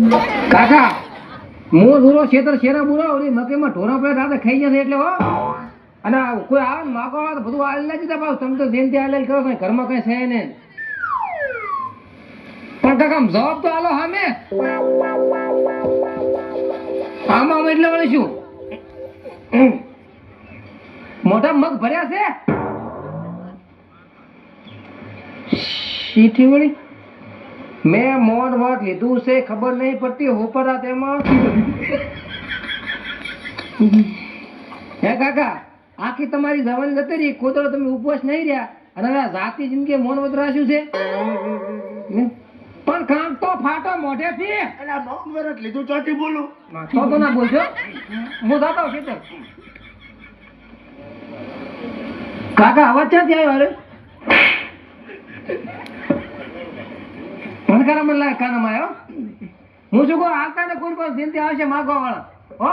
કાકા મો દૂરો ખેતર શેરા બુરા ઓલી મકેમાં ઢોરા પડે રાતે ખાઈ જશે એટલે હો. અને કોઈ આવે ને માગો આવે તો બધું આલ ના દીધા પાછું. તમે તો જેમ ત્યાં આલેલ કરો છો ઘરમાં કઈ છે ને. પણ કાકા જવાબ તો આલો સામે. આમાં એટલે વળી શું મોટા મગ ભર્યા છે શીઠી વળી. મેં મોડ વટ લીધું છે ખબર નહીં પડતી હોપરા તેમાં. હે કાકા આખી તમારી જવાની જતી રહી ખોદરો તમે ઉપવાસ નહીં રહ્યા અને હવે જાતિ જિંદગી મોન વત રાખ્યું છે. પણ કાંક તો ફાટો મોઢેથી. એટલે આ 9 વર્ષ લીધું ચોથી બોલું તો ના બોલજો હું જાતો છું તો. કાકા અવાજ ક્યાંથી આવ્યો? અરે ભણકારા મને લાગે કાનામાં આવ્યો. હું શું કહું આવતા ને કોઈ પણ જિંદગી આવશે માગવા વાળા હો.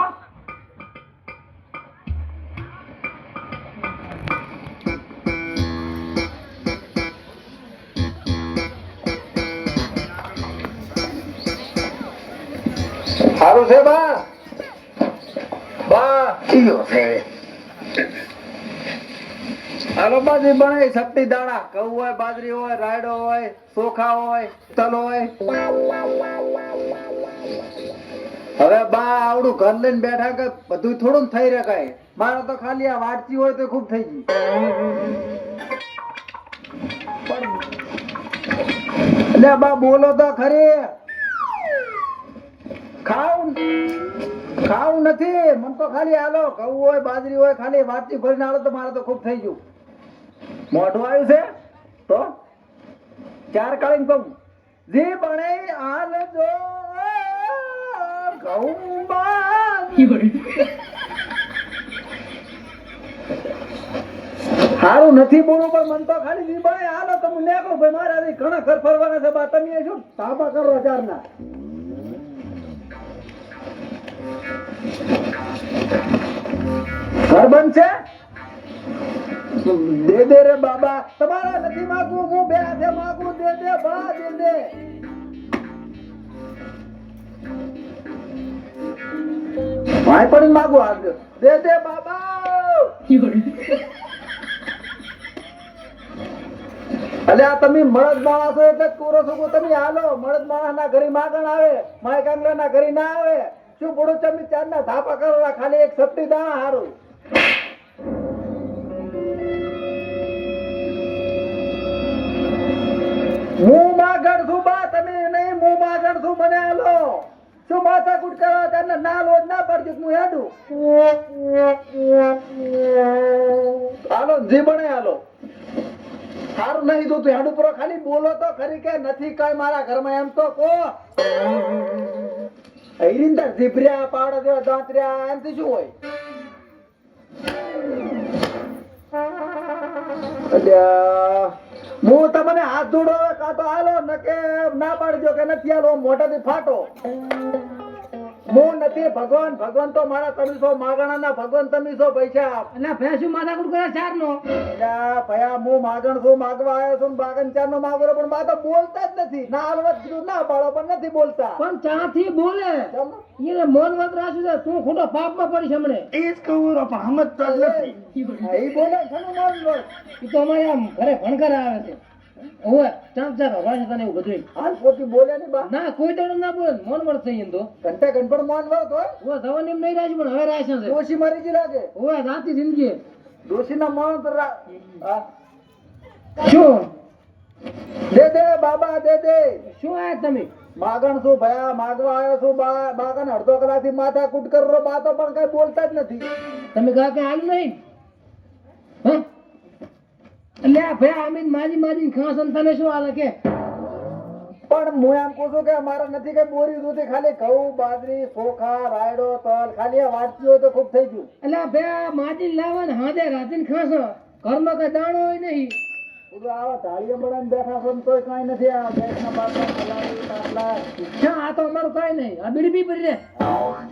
સારું છે બા બા ઈયો છે હાલો બાજરી બને સપટી દાણા ઘઉં હોય બાજરી હોય રાયડો હોય ચોખા હોય તલ હોય. હવે બા આવડું ઘર લઈને બેઠા કે બધું થોડું થઈ રહે કઈ. મારે તો ખાલી આ વાટતી હોય તો ખૂબ થઈ ગઈ. એટલે બા બોલો તો ખરી. ખાવું નથી મન તો ખાલી હાલો ઘઉં હોય બાજરી હોય ખાલી વાટતી ભરીને આલો તો મારે તો ખૂબ થઈ ગયું. મોઢું આવ્યું છે તો ચાર કાળીને કહું જી બને હાલ જો ઘઉં સારું નથી બોલું પણ મન તો ખાલી જી બને હાલો તો હું ને કહું ભાઈ મારે ઘણા ઘર ફરવાના છે બા તમે શું તાબા કરો ચારના. ઘર બંધ છે દે દે રે બાબા તમારા નથી માગું હું બે હાથે માગું દે દે બા દે દે. ભાઈ પણ માગું આજ દે દે બાબા. અલે આ તમે મળદ માણસ છો એટલે કોરો છો તમે હાલો. મળદ માણસ ના ઘરે માગણ આવે માય કાંગલા ના ઘરે ના આવે. શું પડું તમે ચાર ના ધાપા કરો ખાલી એક સપટી દાણા હારું. હું માગણ છું બા તમે નહીં હું માગણ છું મને હાલો. શું માથા કુટ કરો તને ના લોજ ના પડજો હું હેડું. હાલો જી બને હાલો. સારું નહીં જોતું હેડું પર ખાલી બોલો તો ખરી કે નથી કઈ મારા ઘરમાં એમ તો કો. હિરિંદર જીભર્યા પાવડા જેવા દાંતર્યા એમથી શું હોય? હું તમને હાથ જોડો કા તો હાલો નકે ના પાડજો કે નથી હાલો મોઢાથી ફાટો. હું નથી ભગવાન ભગવાન તો મારા તમે છો માગણા ના ભગવાન તમે છો પૈસા. એટલે ભેંસું માથાકૂટ કરે ચાર નો. ભયા હું માગણ છું માગવા આવ્યો છું બાગન ચાર નો માગરો પણ બા તો બોલતા જ નથી. ના હાલવત કીધું ના પાડો પણ નથી બોલતા. પણ ચાથી બોલે એને મોન વત રાખ્યું છે તું ખોટો પાપમાં પડીશ હમણે. એ જ કહું પણ સમજતો જ નથી. એ બોલે છે ને મોન વત એ તો અમારે આમ ઘરે ભણકર આવે છે. ઓય ચાપ ચાપ હવા છે તને એવું બધું હાલ પોતી બોલે ને બા ના કોઈ દડો ના બોલે મોન વત થઈ એમ તો ઘંટા ઘંટપડ મોન વત હોય ઓ જવાની એમ નહીં રાજી પણ હવે રાશે છે દોશી મરી જ લાગે ઓય રાતી જિંદગી દોશી ના મોન તો શું દે દે બાબા દે દે. શું આયા તમે? માગણ શું ભયા માગવા આવ્યો છું બાગન અડધો કલાકથી માથા કૂટ કરો બા તો પણ કઈ બોલતા જ નથી. તમે ગા કઈ હાલ નહીં હ એટલે ભાઈ આમીન માજી માજી ખાસન તને શું હાલે કે? પણ હું એમ કહું છું કે અમારે નથી કઈ બોરી દૂધી ખાલી ઘઉં બાજરી ચોખા રાયડો તલ ખાલી આ વાટકી હોય તો ખૂબ થઈ ગયું. એટલે ભાઈ માજી લાવવા ને હાજે રાતીને ખાસો ઘરમાં કઈ દાણો હોય નહીં. આવા ધાળીએ બનાવીને બેઠા છો તોય કઈ નથી. આ ગેસના બાટલા ખલાવી તાટલા આ તો અમારું કઈ નહીં. આ બીડી પી પડી રે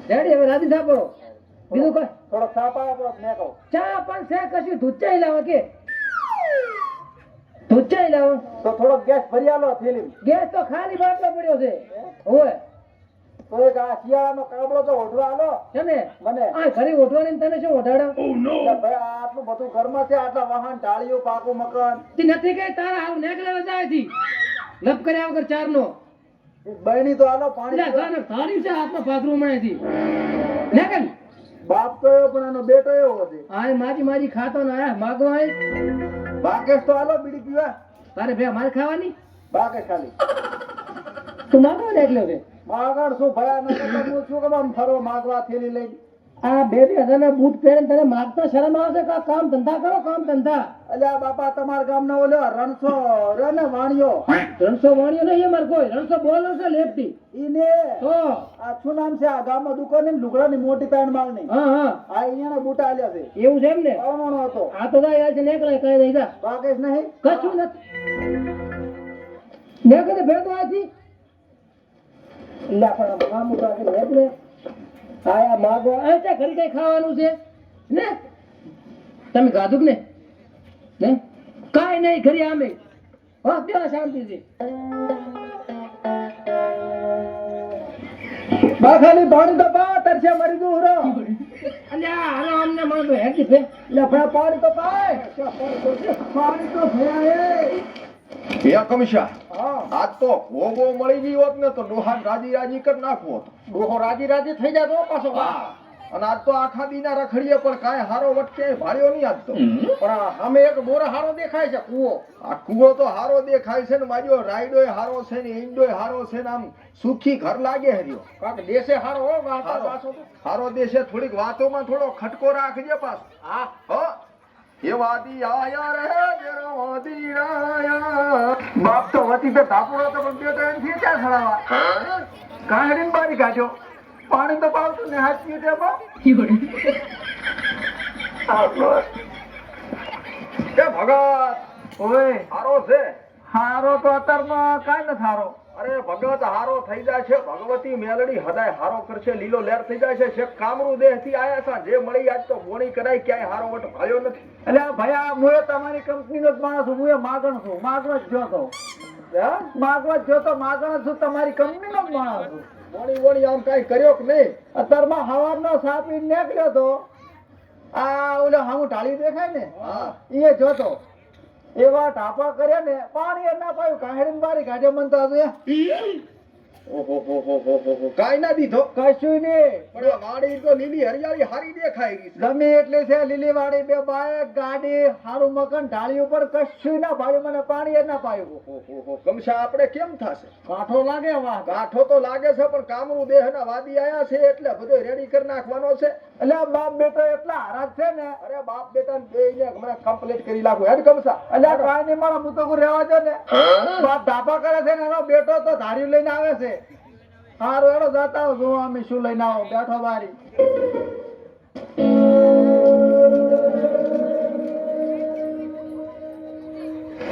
રેડી હવે રાતી થાપો બીજું કઈ થોડો સાપ આવે મેં કહું ચા પણ છે કશું ધૂચાઈ લાવે કે ધૂચાઈ લાવો તો થોડો ગેસ ભરી આલો થેલી. ગેસ તો ખાલી બાટલો પડ્યો છે. ઓય તો એક આ શિયાળાનો કાબળો તો ઓઢવા આલો છે ને મને. આ ઘરે ઓઢવાની ને તને શું ઓઢાડો એટલે ભાઈ આ આટલું બધું ઘરમાં છે, આટલા વાહન, ટાળીઓ, પાકું મકાન. તે નથી કઈ તારા હાલ નેકળે જાય થી લપ કર્યા વગર ચાર નો એક બહેની તો આલો પાણી પીવા. થાળી છે હાથમાં પાથરું મળે થી નેકળ બાપ તો એવો પણ એનો બેટો એવો છે. આ મારી ખાતો ને આયા માગવા આય બાકેશ તો આલો બીડી પીવા. તારે ભે મારે ખાવાની બાકેશ ખાલી તું માગવા નીકળ્યો છે માગણ શું ભયા ન કરતા હું શું કામ આમ ફરવા માગવા થેલી લઈ. આ 2000 ના બૂટ પહેરીને તને માગતા શરમ આવે છે કે આ કામ ધંધા કરો કામ ધંધા અલ્યા બાપા તમારા ગામનો ઓલો રણસો રે ને વાણિયો, રણસો વાણિયો નહીં અમાર કોઈ રણસો બોલો છે લેફટી ઈને તો આ શું નામ છે આ ગામમાં દુકાન ને લુગડાની મોટી પેન્ટ માલની હા હા આ અહીંયા બૂટા આલ્યા છે. એવું છે એમ ને અવણો હતો. આ તો જાય છે નીકળે કઈ નહીં જા બાકેશ નહીં કશું નથી નીકળે ભેગો આથી લા પણ કામ ઉતા કે એટલે આયા માગો આ તે ઘરે કઈ ખાવાનું છે ને તમે ખાધું કે ને કાઈ નહીં ઘરે આમે હા ત્યાં શાંતિથી બા ખાલી પાણી તો પા તરસે મરી ગયું રો. અલ્યા હાલો અમને મને તો હેડી છે લે ભયા પાણી તો પાય. પાણી તો ભયા એ કમિશા હા આજ તો ભોગો મળી ગઈ હોત ને તો ડોહાન રાજી રાજી કરી નાખવો હતો. ડોહો રાજી રાજી થઈ જાય તો પાછો અને આજ તો આખા દીના રખડીએ પણ કાંઈ હારો વટકે ભાળ્યો નહીં આજ તો. પણ અમે એક બોર હારો દેખાય છે કૂવો. આ કુવો તો હારો દેખાય છે ને માજો રાયડોય હારો છે ને ઈંડોય હારો છે ને આમ સુખી ઘર લાગે હર્યો. કાક દેશે હારો હો વાતા હારો. પાછો તો. હારો દેશે થોડીક વાતોમાં થોડો ખટકો રાખજે પાસ. હા હો એ વાદી આયા રે જરા વાદી આયા. બાપ તો વતી તો ધાપુડો તો પણ બે તો એમ થી ક્યાં ખડાવા કાંહડીને બારી કાઢ્યો. પાણી તો પાવતું ને હાથ પીએ તે બાપ. એ ભગત ઓય હારો છે. હારો તો અત્યારમાં કાંઈ નથી હારો. અરે ભગત હારો થઈ જાય છે. ભગવતી મેલડી હદાય હારો કરશે. લીલો લેર થઈ જાય છે. શેખ કામરૂ દેહ થી આયા છે. જે મળી આજ તો બોણી કરાય ક્યાંય હારો વટ ભાળ્યો નથી. એટલે ભયા હું તમારી કંપનીનો જ માણસ છું. હું એ માગણ છું. માગવા જ જોતો. હે? માગવા જ જોતો માગણ જ છું. તમારી કંપનીનો જ માણસ છું. બોણી બોણી આમ કાંઈ કર્યો કે નહીં? અત્યારમાં હવારનો સાપી નીકળ્યો તો આ ઓલો હામું ઢાળી દેખાય ને હા. એ જોતો એવા ટાપા કર્યા ને પાણી એ ના પાયું. કાંહડીને બારી કાઢ્યો મન તો હતું ઓહો હો હો હો હો હો. કાંઈ ના દીધો. કશું નહીં. પણ આ વાડી તો લીલી હરિયાળી હારી દેખાય ગઈ છે. ગમે એટલી છે લીલી વાળી બે બાઈક ગાડી હારું મકાન ઢાળી ઉપર કશું ના પાયું. મને પાણી એ ના પાયું. ઓહો હો હો. કમશા આપણે કેમ થાશે? કાંઠો લાગે વાહ. ગાંઠો તો લાગે છે પણ કામરૂ દેહ ના વાદી આયા છે એટલે બધો રેડી કરી નાખવાનો છે. એટલે આ બાપ બેટો એટલા હારા છે ને. અરે બાપ બેટા બે ને હમણાં કમ્પ્લીટ કરી નાખું. હેડ કમશા. એટલે આ કાંઈ નહીં મારા હું તો રહેવા દો ને. બાપ ધાપા કરે છે ને એનો બેટો તો ધાર્યું લઈને આવે છે. હારું એનો જાતા આવો જોવા અમે શું લઈને આવો. બેઠો બારી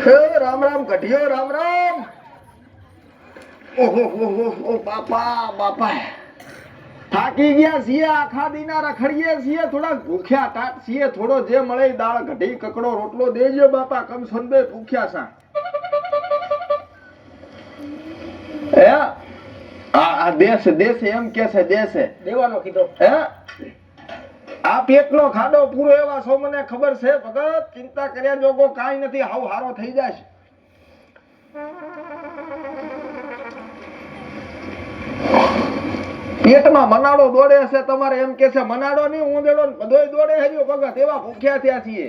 હે રામ રામ ગઢિયો રામ રામ. ઓહો હો હો હો બાપા બાપા. થાકી ગયા છીએ. આખા દીના રખડીએ છીએ. થોડા ભૂખ્યા ટાટ છીએ. થોડો જે મળે ઈ દાળ કઢી કકડો રોટલો દેજો બાપા. કમ સંદે ભૂખ્યા સા. હે આ દેશ દેશ એમ કે છે દેશે દેવાનો કીધો. હે આ પેટનો ખાડો પૂરો એવા છો મને ખબર છે ભગત. ચિંતા કર્યા જોગો કાંઈ નથી. હાવ હારો થઈ જશે. પેટમાં મનાડો દોડે છે તમારે એમ કે છે. મનાડો નહીં ઊંધેડો ને બધોય દોડે હર્યો ભગત. એવા ભૂખ્યા થયા છીએ.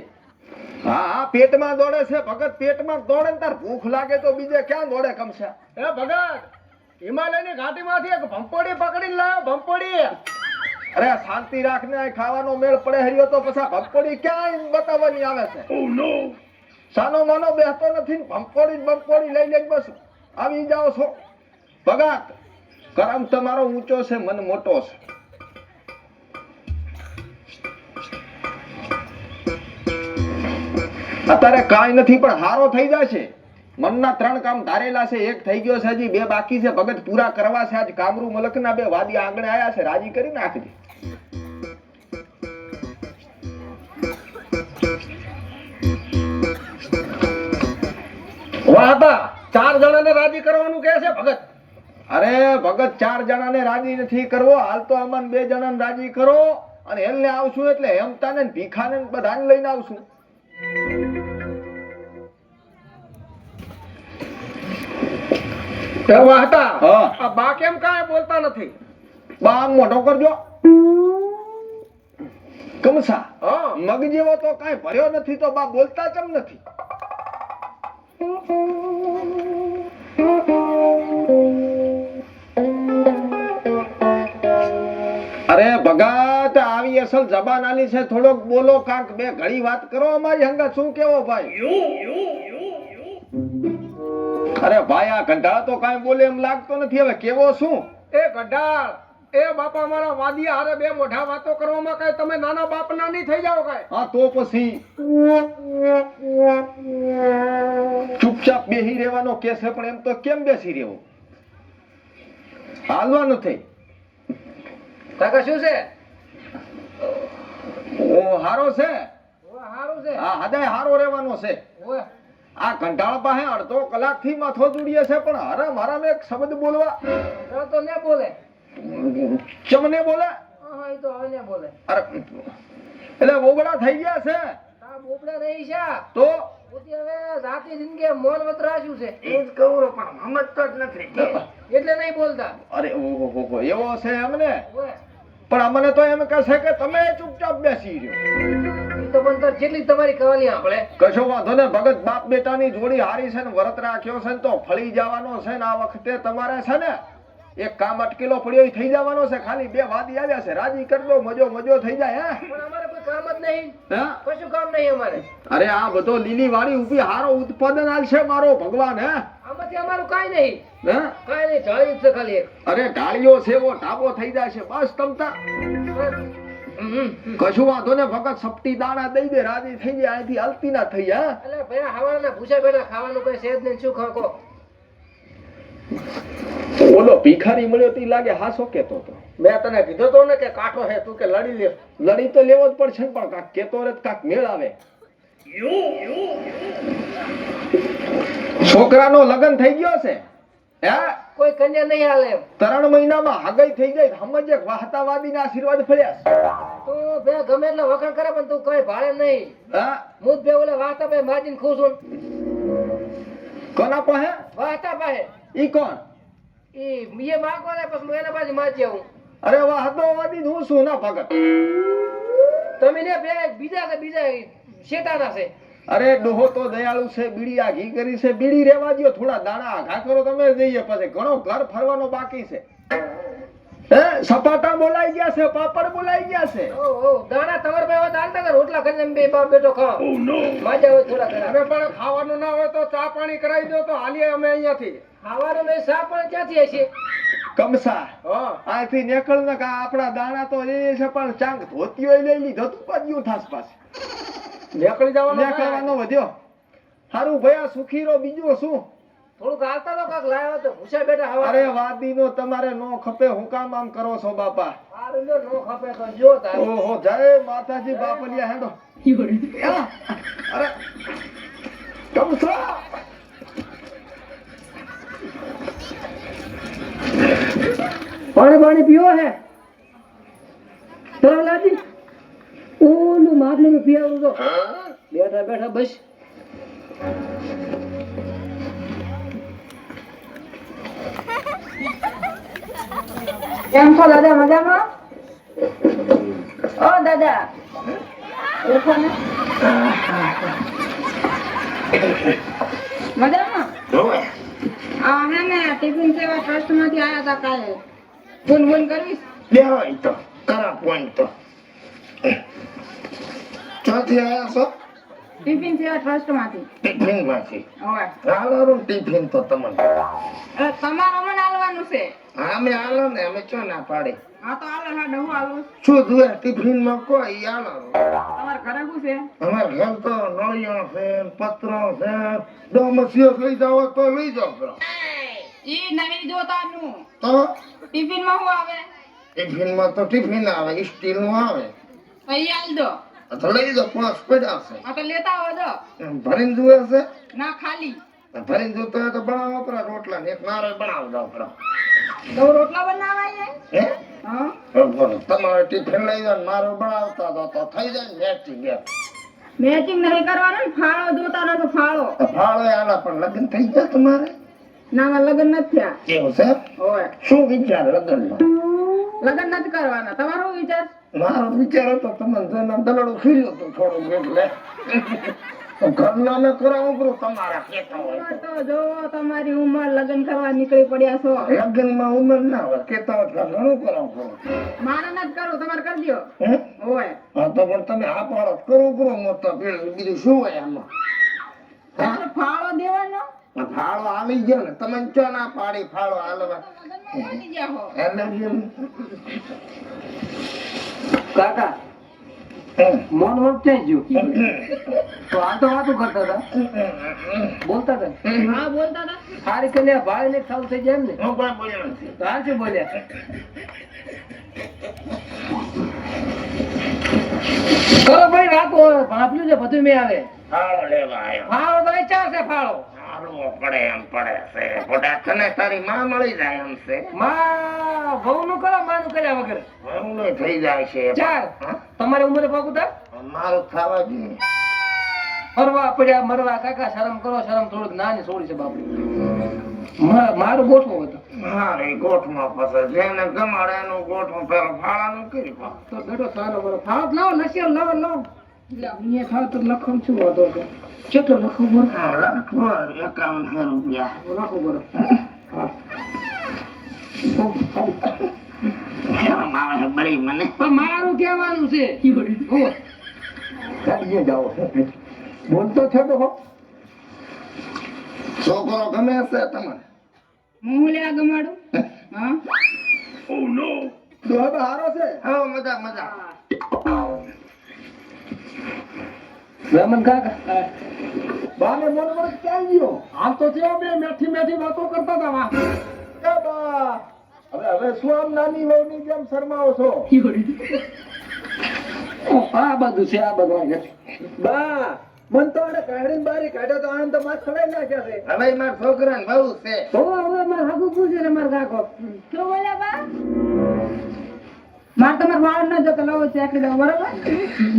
હા હા પેટમાં દોડે છે ભગત. પેટમાં દોડે ને તાર ભૂખ લાગે તો બીજે ક્યાં દોડે કમસા. એ ભગત હિમાલયની ઘાટીમાંથી એક ભંપોડી પકડીને લાવ્યો. ભંપોડી અરે શાંતિ રાખને. આ ખાવાનો મેળ પડે હર્યો તો પછી ભંપોડી ક્યાં બતાવવાની આવે છે. સાનો માનો બેસતો નથી ને ભંપોડી લઈ લઈને બસ આવી જાઓ છો. ભગત કરમ તમારો ઊંચો છે મન મોટો છે. અત્યારે કાંઈ નથી પણ હારો થઈ જશે. મનના 3 કામ ધારેલા છે. એક થઈ ગયો છે. હજી 2 બાકી છે. ભગત પૂરા કરવા છે. આજ કામરૂ મલકના 2 વાદી આંગણે આયા છે. રાજી કરી નાખજે. વાહ બા 4 જણાને રાજી કરવાનું કહે છે ભગત. અરે ભગત 4 જણાને રાજી નથી કરવો, હાલ તો અમન 2 જણાને રાજી કરો અને એમને આવશું એટલે હેમતાને ને ભીખાને ને બધાને લઈને આવશું. એવા હતા હા. આ બા કેમ કાંઈ બોલતા નથી? બા આમ મોઢો કરજો. કમસા હા મગ જેવો તો કાંઈ ભર્યો નથી તો બા બોલતા કેમ નથી? અરે ભગત આવી અસલ જબાન આલી છે, થોડોક બોલો, કાંક બે ઘડી વાત કરો અમારી હંગા. શું કેવો ભાઈ? અરે ભાઈ આ ઘંટાળા તો કાંઈ બોલે એમ લાગતો નથી. હવે કેવો શું? એ ગઢાળ એ બાપા મારા વાદિયા હારે બે મોઢા વાતો કરવામાં કાંઈ તમે નાના બાપના નહીં થઈ જાઓ કાંઈ. હા તો પછી ચૂપચાપ બેસી રહેવાનો કેસ છે, પણ એમ તો કેમ બેસી રહેવું? હાલવાનું થઈ. કાકા શું છે? ઓ હારો છે. ઓય હારું છે. હા હદાય હારો રહેવાનો છે. ઓય આ કંટાળ પાસે અડધો કલાકથી માથો જોડીએ છે, પણ હરામ હરામ એક શબ્દ બોલવા ઘર તો ને બોલે. ચમને બોલે. હા એ તો હવે ને બોલે. અરે એટલે બોબડા થઈ ગયા છે આ બોપડા રહી છે તો પછી હવે જાતિ જિંદગી મોન વતરાશું છે એ જ કહું છું, પણ સમજતો જ નથી. એટલે નહીં બોલતા. અરે ઓહો એવો છે એમને. ઓય પણ અમને તો એમ કહેશે કે તમે ચૂપચાપ બેસી રહ્યો. ઈ તો પણ તાર જેટલી તમારી કહાની આપણે કશો વાંધો ને ભગત, બાપ બેટાની જોડી હારી છે ને વ્રત રાખ્યો છે ને તો ફળી જવાનો છે ને. આ વખતે તમારે છે ને એક કામ અટકેલો પડ્યો ઈ થઈ જવાનો છે. ખાલી 2 વાદી આવ્યા છે, રાજી કરી દો, મજો થઈ જાય. હે પણ અમારે કોઈ કામ જ નહીં. હે? કશું કામ નહીં અમારે. અરે આ બધો લીલી વાળી ઊભી હારો ઉત્પાદન આલશે મારો ભગવાન. હે આમાંથી અમારું કાંઈ નહીં. હે કાંઈ નહીં, જાળી જ છે ખાલી એક. અરે ઢાળીઓ સેવો ઢાબો થઈ જાય છે બસ તમતા. કશું વાંધો ને ભગત, સપટી દાણા દઈ દે, રાજી થઈ જાય, અહીંથી હલતી ના થઈ. હે એટલે ભયા હવારના ભૂસા બેઠા ખાવાનું કોઈ છે જ નહીં. શું ખાકો? ઓલો ભિખારી મળ્યો તી લાગે હાસો કેતો તો. મેં તને કીધું તો ને કે કાઠો હે તું કે લડી લે. લડી તો લેવો જ પડશે ને, પણ કાક કેતો રે તો કાક મેળ આવે. છોકરાનો લગન થઈ ગયો છે. હે કોઈ કન્યા નહીં હાલે એમ. 3 મહિનામાં હગાઈ થઈ જાય. સમજે વાહતાવાદીના આશીર્વાદ ફળ્યા છે. તું બે ગમે એટલે વખાણ કરે પણ તું કઈ ભાડે નહીં. હા હું જ બે ઓલે વાહતા પાસે માજીને ખુશ છું. કોના પાસે? વાહતા પાસે ઈ કોણ? ઈ મીએ માગવા ને પછી હું એના પાસે માજી આવું. અરે વાહતાવાદી હું શું ના ભગત? તમે ને બે બીજા કે બીજા શેતાના છે. અરે ડોહો તો દયાળુ છે, બીડી આઘી કરી છે. બીડી રેવા દ્યો, થોડા દાણા આઘા કરો તમે જઈએ. પછી ઘણો ઘર ફરવાનો બાકી છે. હે સપાટા બોલાઈ ગયા છે, પાપડ બોલાઈ ગયા છે. ઓહો દાણા તમાર પાસે દાલતા કે રોટલા કરીને બે બાપ બેટો ખાઓ. માજા હોય થોડા ઘણા. અરે પણ ખાવાનું ના હોય તો ચા પાણી કરાવી દો તો હાલીએ અમે અહીંયાથી. ખાવાનું નહીં, સા પણ ક્યાંથી હશે? કમસા હા આથી નીકળ ને કા આપણા દાણા તો એ છે, પણ ચાંગ ધોતીઓ લઈ લીધો તું પાડ્યું થાસ પાસે. નીકળી જવાનું નીકળવાનો વધ્યો. હારું ભયા સુખી રહો, બીજું શું? થોડુંક હાલતા તો કાક લાવ્યો તો ભૂસા બેટા હવા. અરે વાદીનો તમારે નો ખપે, હું કામ આમ કરો છો બાપા? હારું લ્યો, નો ખપે તો જો તાર. ઓહો જય માતાજી બાપલિયા હેડો. અરે કમસા પાણી પીવો હે તરલાજી ઓલું માટલું પીવાનું તો બેઠા બેઠા બસ. કેમ છો દાદા? મજામાં? ઓ દાદા ઉઠો ને. મજામાં? આ હે ને ટિફિન સેવા ટ્રસ્ટ માંથી આયા હતા કાલે. ફોન ફોન કરવીશ? લેવાય તો કરા પોઈન્ટ તો ચોથી આયા છો ટિફિન સેવા ટ્રસ્ટ માંથી. ટિફિન માંથી હવે હાલો ટિફિન તો તમને તમારે મને આલવાનું છે. અમે હાલો ને, અમે ચો ના પાડે. હા તો આલો હા હું આલું. શું જોઈએ ટિફિન માં કોઈ હાલો. તમારે ઘરે શું છે? અમાર ઘર તો નળિયો છે, પત્રો છે, ડોમસીઓ લઈ જાવ તો લઈ જાવ પેલો. ઈ નવી જોતાનું તો ટિફિન માં શું આવે? ટિફિન માં તો ટિફિન આવે, સ્ટીલ નું આવે. અહીં આલ દો. તો લઈ જાવ, 5 પડ્યા છે. આ તો લેતા આવો દો. ભરીને જુએ છે. ના ખાલી. ભરીને જોતો હોય તો બનાવો પરા રોટલા ને એક નારો બનાવ જાવ પરા. તો રોટલા બનાવાય હે હા બોલો તમારે ટિફિન લઈ જાવ મારો બનાવતા તો થઈ જાય મેચિંગ ગયા. મેચિંગ નહીં કરવાનું ને ફાળો જોતા નતો ફાળો ફાળો આલા પણ લગ્ન થઈ ગયા તમારે? ના મારા લગ્ન નથી થયા કેવું છે? હોય શું વિચાર લગ્નનો? લગ્ન નથી કરવાના તમારો શું વિચાર મારો વિચાર હતો તમને જોઈને દલડું ખીલ્યું હતું થોડું એટલે ઘરના ને કરાવું કરું તમારા કેતા હોય ઉંમર તો જો તમારી ઉંમર લગ્ન કરવા નીકળી પડ્યા છો લગ્નમાં ઉંમર ના હોય કેતા હોય તો ઘણું કરાવું કરું. મારે નથી કરવું તમારે કરી દો હે હોય હા તો પણ તમે આ પાડો કરું કરું મોટો બીજું શું હોય આમાં? તમારે ફાળો દેવાનો ફાળો આવી ગયો ને તમે ચો ના પાડી ફાળો હાલવા લગ્નમાં પહોંચી ગયા હો એટલે કાકા મોન મોન ક્યાં ગયું? તો આ તો વાતો કરતા હતા, બોલતા હતા. હા બોલતા હતા સારી કન્યા ભાઈ ને સારું થઈ જાય એમ ને? હું કોઈ બોલ્યો નથી. તો આ શું બોલ્યા? કરો ભાઈ વાતો ભાંપ્યું છે બધું મેં આવે. ફાળો લેવા આવ્યો. ફાળો તો વેચાવ છે ફાળો. હાલવો પડે એમ પડે છે. ખોટા તને તારી માં મળી જાય એમ છે. માં વહુ નું કરો, માં નું કર્યા વગર. હમણે થઈ જાય છે. ચાર હા? તમારી ઉંમરે પગ ઉતાર. મારું થવા જોઈએ. ફરવા પડ્યા મરવા કાકા શરમ કરો, શરમ થોડુંક નાની છોડી છે બાપુ. મારું ગોઠવું હતું મારે ગોઠમાં ફસે જેને ગમાડે એનું ગોઠવું પેલો ફાળાનું કરી પા. તો બેટો સારો બરો ફાળો લાવો, લસ્યો લાવો લાવો. અહીંયા થાવ તો લખમ શું હતો કે કેટલો લખો બરો? 51,000 રૂપિયા. લખો બરો. હા શરમ આવે છે બળી મને. પણ મારું કહેવાનું છે. હો કાઢીએ જાઓ. બોલતો છે તો હો. છોકરો ગમે છે તમને? હું લે ગમાડું હા દોહા હારો છે. હા મજા મજા. રમન કાકા બાને મોન મોન ક્યાં ગયો? આમ તો જેવો બે મેઠી મેઠી વાતો કરતા હતા વા. એ બા હવે શું આમ નાની વહુની જેમ શરમાવો છો? આ બધું છે, આ બધું બા મન તો આને કાઢીને બારી કાઢ્યો તો આનંદ માં ખડાઈ નાખ્યા છે. હવે મારા છોકરાને બહુ છે. તો હવે મારે હાગું પૂછે ને મારા કાકો. શું બોલ્યા બા મારે તમારે વાળ ન જતો લાવો ચાકરી દો બરોબર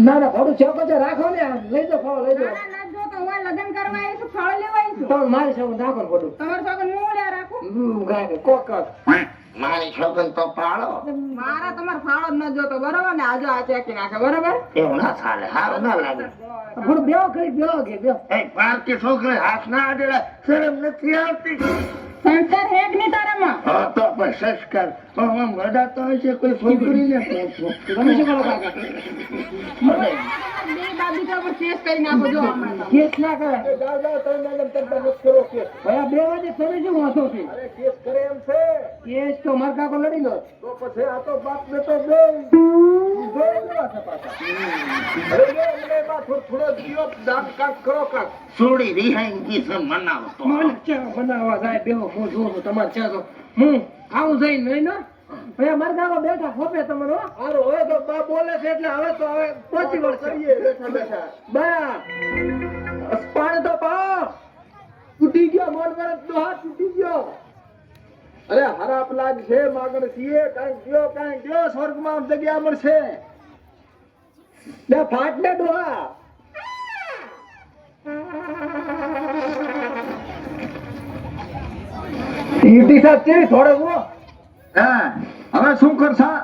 ના ના થોડું ચોકો છે રાખો ને, લઈ જાઓ ફાળો લઈ જાઓ. ના જો તો હું લગ્ન કરવા આવી છું ફાળો લેવા આવી છું પણ મારી સામે નાખો ને ખોટું. તમારે છોકરા હું લે રાખું ગાય કોક મારી છોકરી તો પાડો. મારા તમારે ફાળો જ ન જોતો બરોબર ને આજો આ ચાકી નાખે બરોબર એવું ના ચાલે. હારું ના લાગે. થોડું બેહો કરી બેહો કે બેહો. એ પારકી છોકરી હાથ ના અડેલા શરમ નથી આવતી. સંસ્કાર હેક ની તારામાં હા તો પણ સંસ્કાર પણ આમ અડાતો હશે કોઈ છોકરીને પૂછો. તમે શું કરો કાકા? બે બાબી તો ઉપર કેસ કરી નાખો જો હમણાં તો. કેસ ના કરે. જાઓ જાઓ તમે મેડમ તરતા મત કરો કેસ. ભાઈ આ 2 વાગે તમે શું વાંચો છો? અરે કેસ કરે એમ છે કેસ તો મારા કાકો લડી લો. તો પછી આ તો બાપ બેટો બે જોયેલા છે પાછા. અરે બે અમને બા થોડો દિયો દાન કાક કરો કાક. સોડી રિહાઈ ગઈ છે મનાવતો. મને ચા બનાવવા જાય બેહો હું જોઉં છું તમારે ચા તો હું આવું જઈ નહીં ને ભાઈ મારા કાકો બેઠા ખોપે તમને હો. હારો હવે તો બા બોલે છે એટલે હવે તો હવે પહોંચી વળશે બેઠા બેઠા. બા પાણી તો પા તૂટી ગયો મોન વરસ નો હાથ તૂટી ગયો. અરે હરાપ લાગ છે માગણ છીએ કાંઈ ગયો સ્વર્ગમાં જગ્યા મળશે. બે ફાટ ને ડોહા. ઈટી સાહેબ કેવી થોડે હું હા હવે શું કરશા?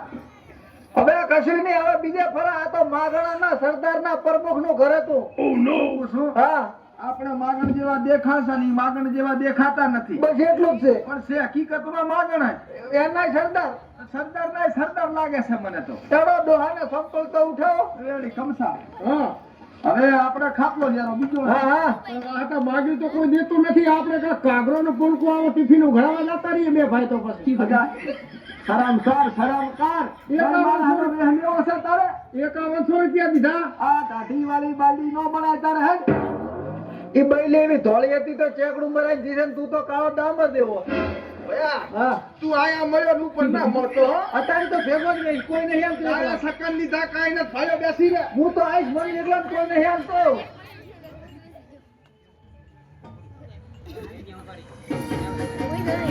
હવે કશું નહીં, હવે બીજે ફરા. આ તો માગણાના સરદારના પ્રમુખનું ઘર હતું. શું? હા આપણે માગણ જેવા દેખાશે નહીં, માગણ જેવા દેખાતા નથી. બસ એટલું જ છે. પણ છે હકીકતમાં માગણ એના સરદાર સરદાર લાગે છે મને તો. ચાલો ડોહાને સંપલ તો ઉઠાવો. રેડી કમસા. હા હવે આપણે ખાટલો લેવાનો બીજો. હા હા આ માગી તો કોઈ દેતું નથી. આપણે કાગરો નો પુલકો આવો ટિફિન ઉઘરાવા જતા રહીએ બે ભાઈ તો પછી. શરમસાર શરમકાર. 5100 રૂપિયા દીધા. આ કાઠી વાળી બાલડી નો બનાય તારે હે. એ બૈલે એવી ધોળી હતી તો ચેકડું મરાઈ દીધે ને તું તો કાળો ડામર દેવો. હા તું આયા મળ્યો નું પણ ના મળતો. અત્યારે તો ભેગો જ નહીં, કોઈ નહીં આવતો. તારા સકન લીધા કાઈ ન ભાઈઓ બેસી રે. હું તો આઈશ મળી એટલે કોઈ નહીં આવતો. ગઈ